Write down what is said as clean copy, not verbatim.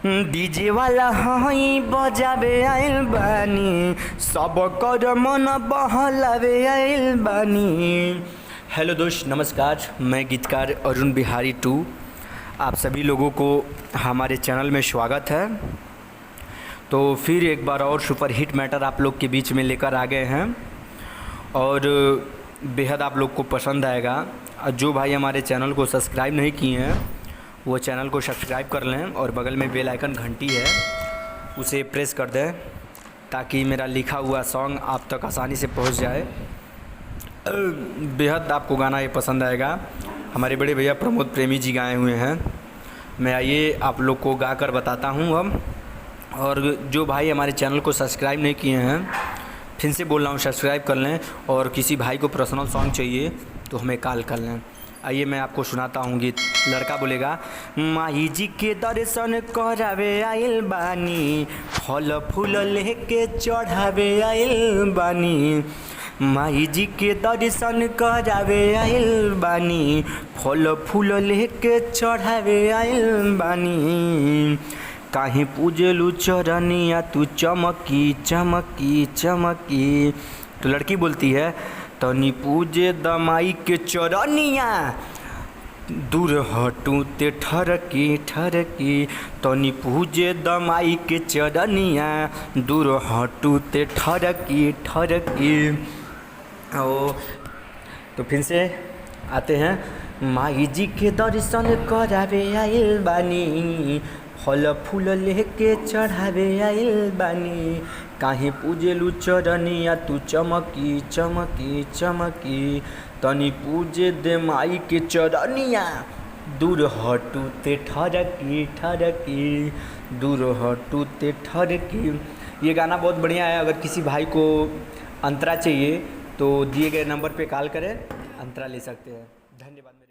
DJ वाला हई बजावे आइल बानी, सब कर मन बहलावे आइल बानी। हेलो दोस्त, नमस्कार। मैं गीतकार अरुण बिहारी 2 आप सभी लोगों को हमारे चैनल में स्वागत है। तो फिर एक बार और सुपर हिट मैटर आप लोग के बीच में लेकर आ गए हैं और बेहद आप लोग को पसंद आएगा। जो भाई हमारे चैनल को सब्सक्राइब नहीं किए हैं वो चैनल को सब्सक्राइब कर लें और बगल में बेल आइकन घंटी है उसे प्रेस कर दें ताकि मेरा लिखा हुआ सॉन्ग आप तक आसानी से पहुंच जाए। बेहद आपको गाना ये पसंद आएगा। हमारे बड़े भैया प्रमोद प्रेमी जी गाए हुए हैं। मैं आइए आप लोग को गा कर बताता हूँ अब। और जो भाई हमारे चैनल को सब्सक्राइब नहीं किए हैं फिर से बोल रहा हूँ, सब्सक्राइब कर लें। और किसी भाई को पर्सनल सॉन्ग चाहिए तो हमें कॉल कर लें। आइए मैं आपको सुनाता हूँ गीत। लड़का बोलेगा, माई जी के दर्शन करावे आइल बानी, फल फूल लेके चढ़ावे आइल बानी। माई जी के दर्शन करावे आइल बानी, फल फूल लेके चढ़ावे आइल बानी। काहे पूजलू चरनिया तू चमकी चमकी चमकी। तो लड़की बोलती है, तनी पूजे दमाई के चरनिया, दूर हटू ते ठरकी ठरकी। तनी पूजे दमाई के चरनिया, दूर हटू ते ठरकी ठरकी। ओ तो फिर से आते हैं। माई जी के दर्शन करावे आइल बानी, फल फूल लेके चढ़ावे आइल बानी। काहे पूजेलू चरनिया तू चमकी चमकी चमकी। तनी पूजे दे माई के चरनिया, दूर हटू ते ठरकी ठरकी, दूर हटू ते ठरकी। ये गाना बहुत बढ़िया है। अगर किसी भाई को अंतरा चाहिए तो दिए गए नंबर पे कॉल करें, अंतरा ले सकते हैं। धन्यवाद।